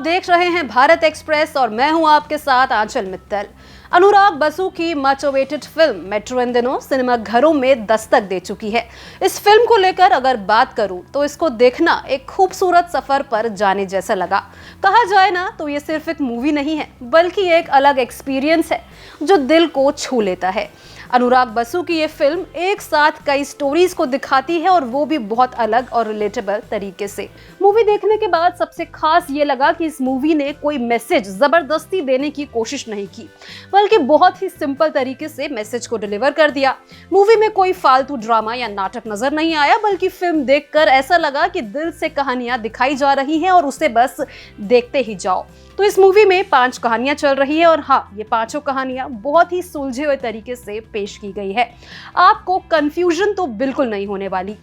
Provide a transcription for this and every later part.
देख रहे हैं भारत एक्सप्रेस और मैं हूं आपके साथ आंचल मित्तल। अनुराग बसु की मच अवेटेड फिल्म मेट्रो इन दिनों सिनेमा घरों में दस्तक दे चुकी है। इस फिल्म को लेकर अगर बात करूं तो इसको देखना एक खूबसूरत सफर पर जाने जैसा लगा। कहा जाए ना तो ये सिर्फ एक मूवी नहीं है बल्कि एक अलग एक्सपीरियंस है जो दिल को छू लेता है। अनुराग बसु की ये फिल्म एक साथ कई स्टोरीज को दिखाती है और वो भी बहुत अलग और रिलेटेबल तरीके से। मूवी देखने के बाद सबसे खास ये लगा कि इस मूवी ने कोई मैसेज जबरदस्ती देने की कोशिश नहीं की बल्कि बहुत ही सिंपल तरीके से मैसेज को डिलीवर कर दिया। मूवी में कोई फालतू ड्रामा या नाटक नजर नहीं आया बल्कि फिल्म देखकर ऐसा लगा कि दिल से कहानियां दिखाई जा रही हैं और उसे बस देखते ही जाओ। तो इस मूवी में 5 कहानियां चल रही है और हाँ, ये पांचों कहानियां बहुत ही सुलझे हुए तरीके से पेश की गई है। आपको कंफ्यूजन तो बिल्कुल नहीं होने वाली।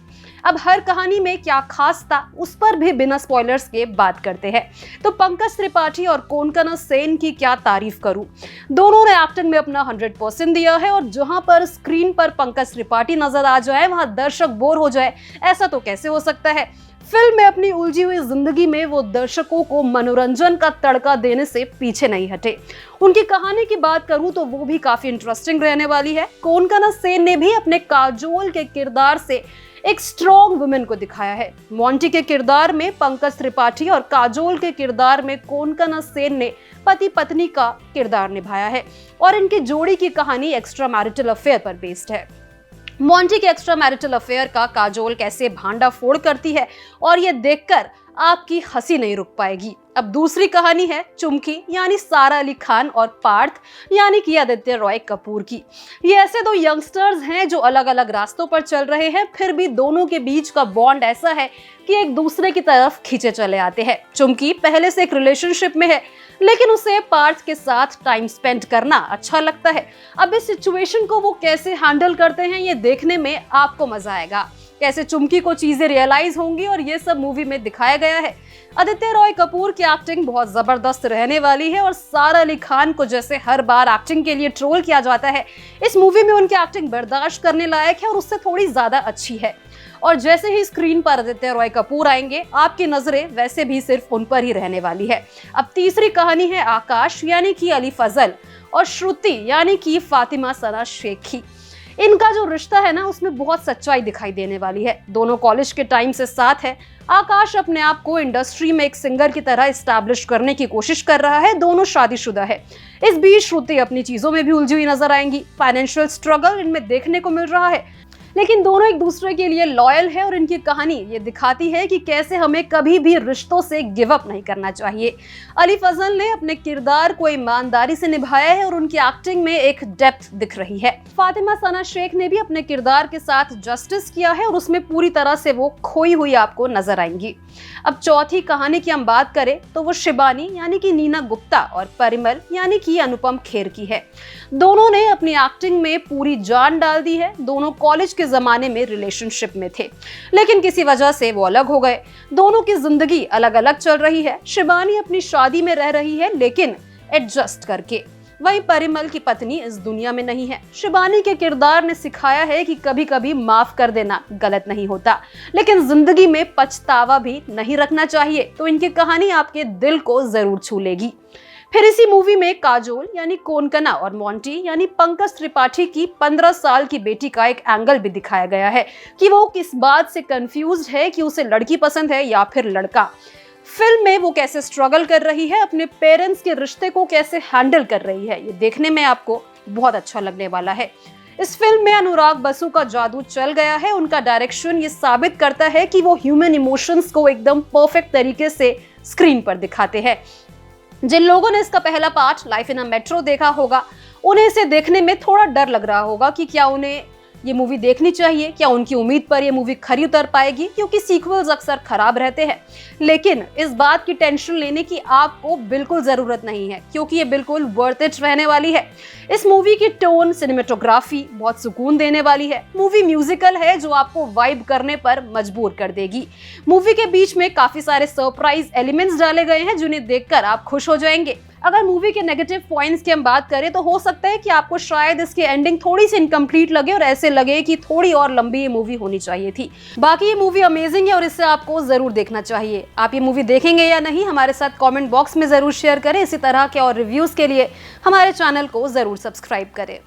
अब हर कहानी में क्या खास था उस पर भी बिना स्पॉयलर्स के बात करते हैं। तो पंकज त्रिपाठी और कोनकना सेन की क्या तारीफ करूं। दोनों ने एक्टिंग में अपना 100% दिया है और जहां पर स्क्रीन पर पंकज त्रिपाठी नजर आ जाए वहां दर्शक बोर हो जाए, ऐसा तो कैसे हो सकता है। फिल्म में अपनी उलझी हुई जिंदगी में वो दर्शकों को मनोरंजन का तड़का देने से पीछे नहीं हटे। उनकी कहानी की बात करूं तो वो भी काफी इंटरेस्टिंग रहने वाली है। कोनकना सेन ने भी अपने काजोल के किरदार से एक स्ट्रॉन्ग वुमेन को दिखाया है। मोंटी के किरदार में पंकज त्रिपाठी और काजोल के किरदार में कोनकना सेन ने पति पत्नी का किरदार निभाया है और इनकी जोड़ी की कहानी एक्स्ट्रा मैरिटल अफेयर पर बेस्ड है। मोंटी के एक्स्ट्रा मैरिटल अफेयर का काजोल कैसे भांडा फोड़ करती है और ये देखकर आपकी हंसी नहीं रुक पाएगी। अब दूसरी कहानी है चुमकी यानी सारा अली खान और पार्थ यानी कि आदित्य रॉय कपूर की। ये ऐसे दो यंगस्टर्स हैं जो अलग अलग रास्तों पर चल रहे हैं, फिर भी दोनों के बीच का बॉन्ड ऐसा है कि एक दूसरे की तरफ खींचे चले आते हैं। चुमकी पहले से एक रिलेशनशिप में है लेकिन उसे पार्थ के साथ टाइम स्पेंड करना अच्छा लगता है। अब इस सिचुएशन को वो कैसे हैंडल करते हैं ये देखने में आपको मजा आएगा। कैसे चुमकी को चीजें रियलाइज होंगी और ये सब मूवी में दिखाया गया है। आदित्य रॉय कपूर की एक्टिंग बहुत जबरदस्त रहने वाली है और सारा अली खान को जैसे हर बार एक्टिंग के लिए ट्रोल किया जाता है, इस मूवी में उनकी एक्टिंग बर्दाश्त करने लायक है और उससे थोड़ी ज्यादा अच्छी है। और जैसे ही स्क्रीन पर आदित्य रॉय कपूर आएंगे आपकी नजरें वैसे भी सिर्फ उन पर ही रहने वाली है। अब तीसरी कहानी है आकाश यानी कि अली फजल और श्रुति यानी कि फातिमा सना शेखी। इनका जो रिश्ता है ना उसमें बहुत सच्चाई दिखाई देने वाली है। दोनों कॉलेज के टाइम से साथ है। आकाश अपने आप को इंडस्ट्री में एक सिंगर की तरह एस्टैब्लिश करने की कोशिश कर रहा है। दोनों शादीशुदा है। इस बीच श्रुति अपनी चीजों में भी उलझी हुई नजर आएंगी। फाइनेंशियल स्ट्रगल इनमें देखने को मिल रहा है लेकिन दोनों एक दूसरे के लिए लॉयल है और इनकी कहानी ये दिखाती है कि कैसे हमें कभी भी रिश्तों से गिव अप नहीं करना चाहिए। अली फजल ने अपने किरदार को ईमानदारी से निभाया है और उनकी एक्टिंग में एक डेप्थ दिख रही है। फातिमा सना शेख ने भी अपने किरदार के साथ जस्टिस किया है और उसमें पूरी तरह से वो खोई हुई आपको नजर आएंगी। अब चौथी कहानी की हम बात करें तो वो शिबानी यानी कि नीना गुप्ता और परिमल यानी कि अनुपम खेर की है। दोनों ने अपनी एक्टिंग में पूरी जान डाल दी है। दोनों कॉलेज के जमाने में रिलेशनशिप में थे लेकिन किसी वजह से वो अलग हो गए। दोनों की जिंदगी अलग अलग चल रही है। शिबानी अपनी शादी में रह रही है लेकिन एडजस्ट करके, वही परिमल की पत्नी इस दुनिया में नहीं है। शिबानी के किरदार ने सिखाया है कि कभी कभी माफ कर देना गलत नहीं होता लेकिन जिंदगी में पछतावा भी नहीं रखना चाहिए। तो इनकी कहानी आपके दिल को जरूर छू लेगी। फिर इसी मूवी में काजोल यानी कोनकना और मोंटी यानी पंकज त्रिपाठी की 15 साल की बेटी का एक एंगल भी दिखाया गया है कि वो किस बात से कंफ्यूज्ड है कि उसे लड़की पसंद है या फिर लड़का। फिल्म में वो कैसे स्ट्रगल कर रही है, अपने पेरेंट्स के रिश्ते को कैसे हैंडल कर रही है, ये देखने में आपको बहुत अच्छा लगने वाला है। इस फिल्म में अनुराग बसु का जादू चल गया है। उनका डायरेक्शन ये साबित करता है कि वो ह्यूमन इमोशंस को एकदम परफेक्ट तरीके से स्क्रीन पर दिखाते हैं। जिन लोगों ने इसका पहला part life in a metro देखा होगा उन्हें इसे देखने में थोड़ा डर लग रहा होगा कि क्या उन्हें ये मूवी देखनी चाहिए, क्या उनकी उम्मीद पर ये मूवी खरी उतर पाएगी, क्योंकि सीक्वल्स अक्सर खराब रहते हैं। लेकिन इस बात की टेंशन लेने की आपको बिल्कुल जरूरत नहीं है क्योंकि ये बिल्कुल वर्थ इट रहने वाली है। इस मूवी की टोन, सिनेमेटोग्राफी बहुत सुकून देने वाली है। मूवी म्यूजिकल है जो आपको वाइब करने पर मजबूर कर देगी। मूवी के बीच में काफी सारे सरप्राइज एलिमेंट्स डाले गए हैं जिन्हें देखकर आप खुश हो जाएंगे। अगर मूवी के नेगेटिव पॉइंट्स की हम बात करें तो हो सकता है कि आपको शायद इसकी एंडिंग थोड़ी सी इनकम्प्लीट लगे और ऐसे लगे कि थोड़ी और लंबी ये मूवी होनी चाहिए थी। बाकी ये मूवी अमेजिंग है और इसे आपको जरूर देखना चाहिए। आप ये मूवी देखेंगे या नहीं हमारे साथ कमेंट बॉक्स में जरूर शेयर करें। इसी तरह के और रिव्यूज के लिए हमारे चैनल को जरूर सब्सक्राइब करें।